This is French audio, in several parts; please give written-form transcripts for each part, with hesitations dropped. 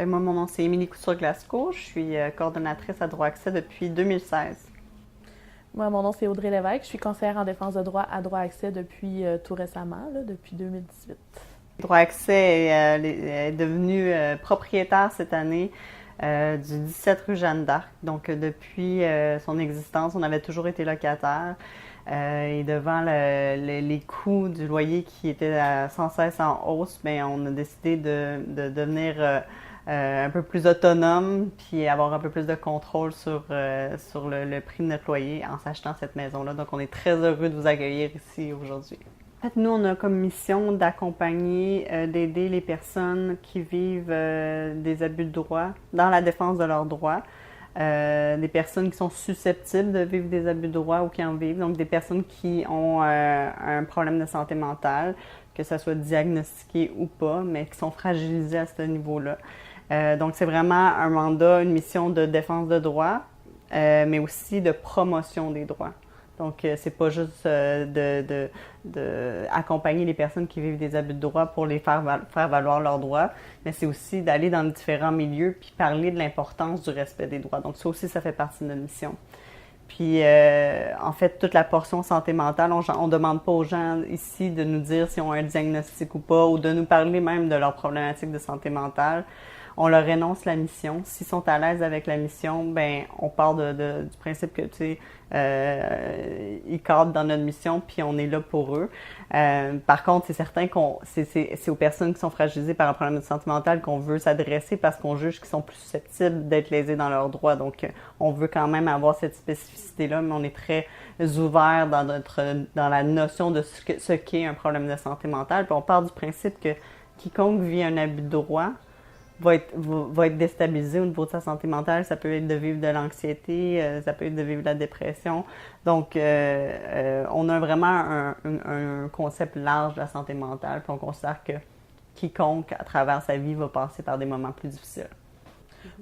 Moi, mon nom, c'est Émilie Couture-Glasgow. Je suis coordonnatrice à Droit Accès depuis 2016. Moi, mon nom, c'est Audrey Lévesque. Je suis conseillère en défense de droit à Droit Accès depuis tout récemment, depuis 2018. Droit Accès est devenu propriétaire cette année du 17 rue Jeanne d'Arc. Donc, depuis son existence, on avait toujours été locataire. Et devant les coûts du loyer qui étaient sans cesse en hausse, bien, on a décidé de devenir un peu plus autonome puis avoir un peu plus de contrôle sur le prix de notre loyer en s'achetant cette maison-là. Donc, on est très heureux de vous accueillir ici aujourd'hui. En fait, nous, on a comme mission d'accompagner, d'aider les personnes qui vivent des abus de droit dans la défense de leurs droits. Des personnes qui sont susceptibles de vivre des abus de droit ou qui en vivent, donc des personnes qui ont un problème de santé mentale, que ça soit diagnostiqué ou pas, mais qui sont fragilisées à ce niveau-là. Donc c'est vraiment un mandat, une mission de défense de droit, mais aussi de promotion des droits. Donc, c'est pas juste accompagner les personnes qui vivent des abus de droit pour les faire valoir leurs droits, mais c'est aussi d'aller dans différents milieux puis parler de l'importance du respect des droits. Donc, ça aussi, ça fait partie de notre mission. Puis, en fait, toute la portion santé mentale, on demande pas aux gens ici de nous dire s'ils ont un diagnostic ou pas, ou de nous parler même de leurs problématiques de santé mentale. On leur énonce la mission. S'ils sont à l'aise avec la mission, ben on part du principe que, tu sais, ils cadrent dans notre mission, puis on est là pour eux. Par contre, c'est certain c'est aux personnes qui sont fragilisées par un problème de santé mentale qu'on veut s'adresser parce qu'on juge qu'ils sont plus susceptibles d'être lésés dans leurs droits. Donc, on veut quand même avoir cette spécificité-là, mais on est très ouvert dans la notion de ce qu'est un problème de santé mentale. Puis on part du principe que quiconque vit un abus de droit va être déstabilisé au niveau de sa santé mentale. Ça peut être de vivre de l'anxiété, ça peut être de vivre de la dépression. Donc, on a vraiment un concept large de la santé mentale, puis on considère que quiconque, à travers sa vie, va passer par des moments plus difficiles.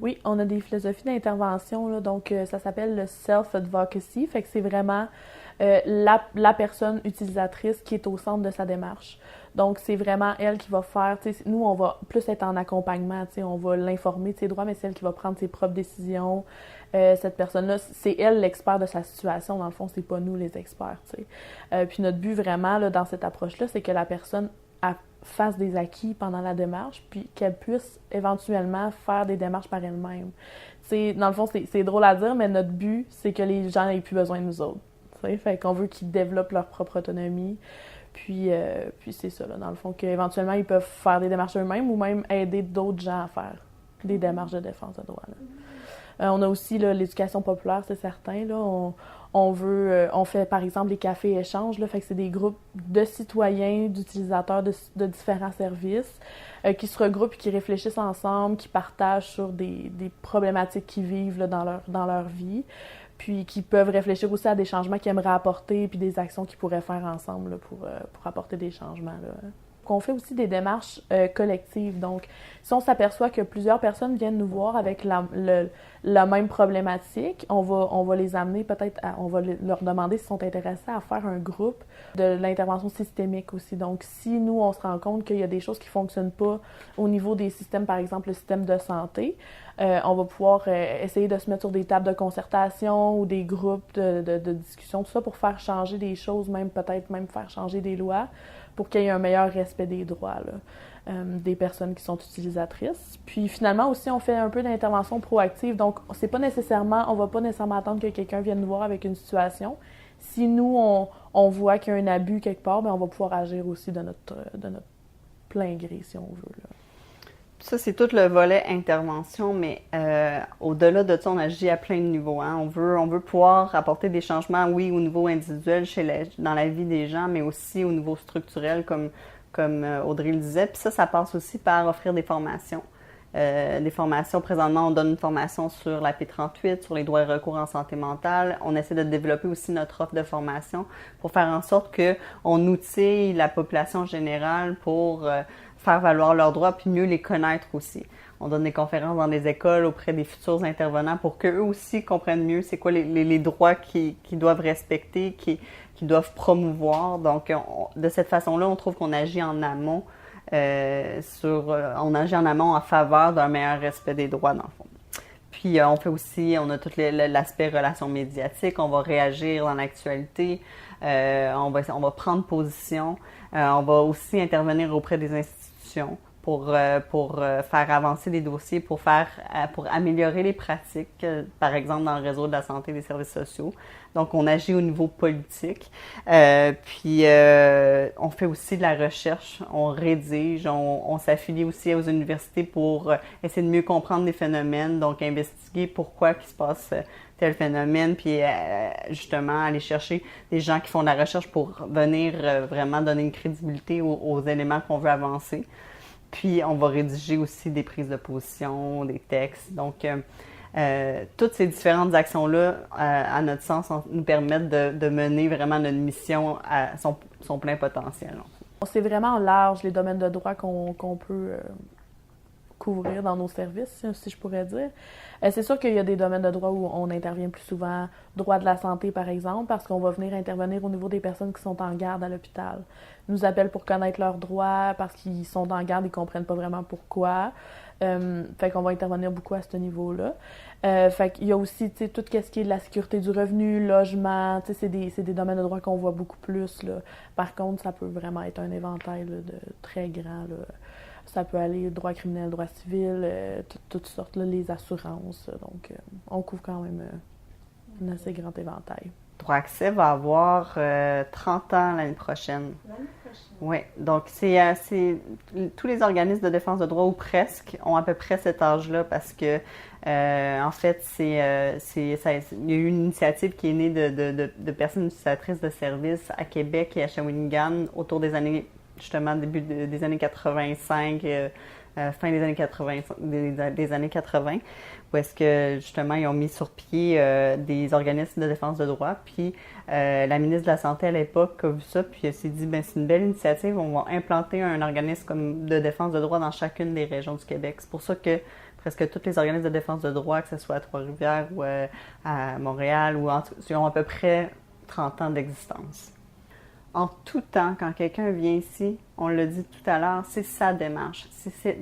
Oui, on a des philosophies d'intervention, là, donc ça s'appelle le self-advocacy, fait que c'est vraiment la personne utilisatrice qui est au centre de sa démarche. Donc, c'est vraiment elle qui va faire, tu sais, nous, on va plus être en accompagnement, tu sais, on va l'informer de ses droits, mais c'est elle qui va prendre ses propres décisions. Cette personne-là, c'est elle l'expert de sa situation, dans le fond, c'est pas nous les experts, tu sais. Puis notre but vraiment, là, dans cette approche-là, c'est que la personne fasse des acquis pendant la démarche, puis qu'elle puisse éventuellement faire des démarches par elle-même. Tu sais, dans le fond, c'est drôle à dire, mais notre but, c'est que les gens n'aient plus besoin de nous autres. Tu sais, fait qu'on veut qu'ils développent leur propre autonomie. Puis c'est ça, là, dans le fond, qu'éventuellement, ils peuvent faire des démarches eux-mêmes ou même aider d'autres gens à faire des démarches de défense de droit. On a aussi là, l'éducation populaire, c'est certain. Là, on fait par exemple des cafés échanges, là, fait que c'est des groupes de citoyens, d'utilisateurs de différents services qui se regroupent et qui réfléchissent ensemble, qui partagent sur des problématiques qu'ils vivent là, dans leur vie. Puis qui peuvent réfléchir aussi à des changements qu'ils aimeraient apporter, puis des actions qu'ils pourraient faire ensemble là, pour apporter des changements. Là. On fait aussi des démarches collectives. Donc, si on s'aperçoit que plusieurs personnes viennent nous voir avec la même problématique, on va les amener peut-être, on va leur demander s'ils sont intéressés à faire un groupe de l'intervention systémique aussi. Donc, si nous, on se rend compte qu'il y a des choses qui ne fonctionnent pas au niveau des systèmes, par exemple le système de santé, on va pouvoir essayer de se mettre sur des tables de concertation ou des groupes de discussion, tout ça pour faire changer des choses, peut-être même faire changer des lois pour qu'il y ait un meilleur respect des droits là, des personnes qui sont utilisatrices. Puis finalement aussi, on fait un peu d'intervention proactive. Donc, on va pas nécessairement attendre que quelqu'un vienne nous voir avec une situation. Si nous, on voit qu'il y a un abus quelque part, bien, on va pouvoir agir aussi de notre plein gré, si on veut. Là. Ça, c'est tout le volet intervention, mais au-delà de ça, on agit à plein de niveaux. Hein. On veut pouvoir apporter des changements, oui, au niveau individuel dans la vie des gens, mais aussi au niveau structurel, comme Audrey le disait. Puis ça passe aussi par offrir des formations. Des formations, présentement, on donne une formation sur la P38, sur les droits et recours en santé mentale. On essaie de développer aussi notre offre de formation pour faire en sorte qu'on outille la population générale pour faire valoir leurs droits puis mieux les connaître aussi. On donne des conférences dans des écoles auprès des futurs intervenants pour qu'eux aussi comprennent mieux c'est quoi les droits qu'ils doivent respecter, qu'ils doivent promouvoir. Donc, de cette façon-là, on trouve qu'on agit en amont on agit en amont en faveur d'un meilleur respect des droits, dans le fond. Puis on a tout l'aspect relations médiatiques, on va réagir dans l'actualité, on va prendre position, on va aussi intervenir auprès des institutions pour faire avancer les dossiers, pour améliorer les pratiques, par exemple dans le réseau de la santé et des services sociaux. Donc, on agit au niveau politique. Puis, on fait aussi de la recherche, on rédige, on s'affilie aussi aux universités pour essayer de mieux comprendre les phénomènes, donc investiguer pourquoi il se passe tel phénomène, puis justement aller chercher des gens qui font de la recherche pour venir vraiment donner une crédibilité aux éléments qu'on veut avancer. Puis, on va rédiger aussi des prises de position, des textes. Donc, toutes ces différentes actions-là, à notre sens, nous permettent de mener vraiment notre mission à son plein potentiel. C'est vraiment large, les domaines de droit qu'on peut couvrir dans nos services, si je pourrais dire. C'est sûr qu'il y a des domaines de droit où on intervient plus souvent, droit de la santé par exemple, parce qu'on va venir intervenir au niveau des personnes qui sont en garde à l'hôpital. Ils nous appellent pour connaître leurs droits, parce qu'ils sont en garde, ils comprennent pas vraiment pourquoi. Fait qu'on va intervenir beaucoup à ce niveau-là. Fait qu'il y a aussi, tu sais, tout ce qui est de la sécurité du revenu, logement, tu sais, c'est des domaines de droit qu'on voit beaucoup plus, là. Par contre, ça peut vraiment être un éventail là, de très grand, là. Ça peut aller droit criminel, droit civil, toutes sortes, là, les assurances. Donc, on couvre quand même un assez grand éventail. Droit Accès va avoir 30 ans l'année prochaine. L'année prochaine? Oui, donc tous les organismes de défense de droit, ou presque, ont à peu près cet âge-là parce que, en fait, il y a eu une initiative qui est née de personnes utilisatrices de services à Québec et à Shawinigan autour des années, justement, début des années 85, fin des années 80, des années 80, où est-ce que, justement, ils ont mis sur pied des organismes de défense de droit. Puis, la ministre de la Santé à l'époque a vu ça, puis elle s'est dit, ben c'est une belle initiative, on va implanter un organisme de défense de droit dans chacune des régions du Québec. C'est pour ça que presque tous les organismes de défense de droit, que ce soit à Trois-Rivières ou à Montréal, ont à peu près 30 ans d'existence. En tout temps, quand quelqu'un vient ici, on l'a dit tout à l'heure, c'est sa démarche.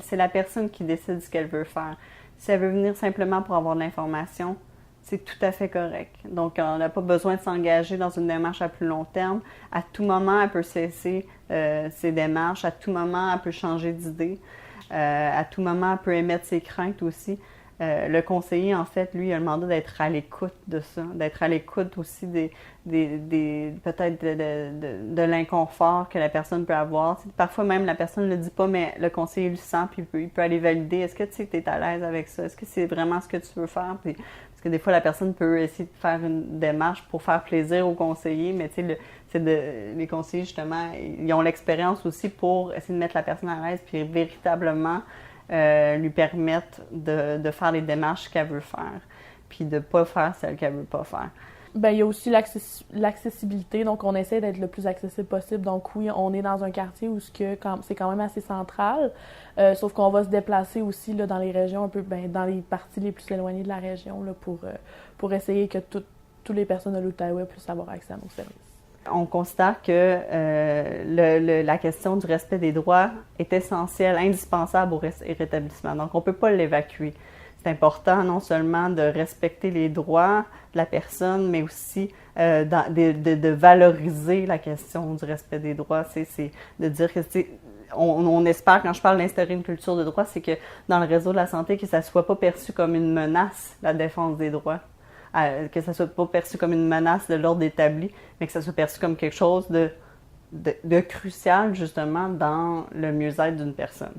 C'est la personne qui décide ce qu'elle veut faire. Si elle veut venir simplement pour avoir de l'information, c'est tout à fait correct. Donc, on n'a pas besoin de s'engager dans une démarche à plus long terme. À tout moment, elle peut cesser ses démarches. À tout moment, elle peut changer d'idée. À tout moment, elle peut émettre ses craintes aussi. Le conseiller, en fait, lui, a le mandat d'être à l'écoute de ça, d'être à l'écoute aussi peut-être de l'inconfort que la personne peut avoir. Parfois même, la personne ne le dit pas, mais le conseiller le sent, puis il peut aller valider. Est-ce que tu sais que tu es à l'aise avec ça? Est-ce que c'est vraiment ce que tu veux faire? Puis, parce que des fois, la personne peut essayer de faire une démarche pour faire plaisir au conseiller, mais tu sais, les conseillers, justement, ils ont l'expérience aussi pour essayer de mettre la personne à l'aise, puis véritablement lui permettre de faire les démarches qu'elle veut faire, puis de ne pas faire celles qu'elle ne veut pas faire. Bien, il y a aussi l'accessibilité, donc on essaie d'être le plus accessible possible. Donc oui, on est dans un quartier où c'est quand même assez central, sauf qu'on va se déplacer aussi là, dans les régions, un peu dans les parties les plus éloignées de la région là, pour essayer que toutes les personnes de l'Outaouais puissent avoir accès à nos services. On considère que la question du respect des droits est essentielle, indispensable au rétablissement. Donc, on ne peut pas l'évacuer. C'est important non seulement de respecter les droits de la personne, mais aussi de valoriser la question du respect des droits. C'est de dire que on espère, quand je parle d'instaurer une culture de droit, c'est que dans le réseau de la santé, que ça ne soit pas perçu comme une menace, la défense des droits. Que ça ne soit pas perçu comme une menace de l'ordre établi, mais que ça soit perçu comme quelque chose de crucial, justement, dans le mieux-être d'une personne.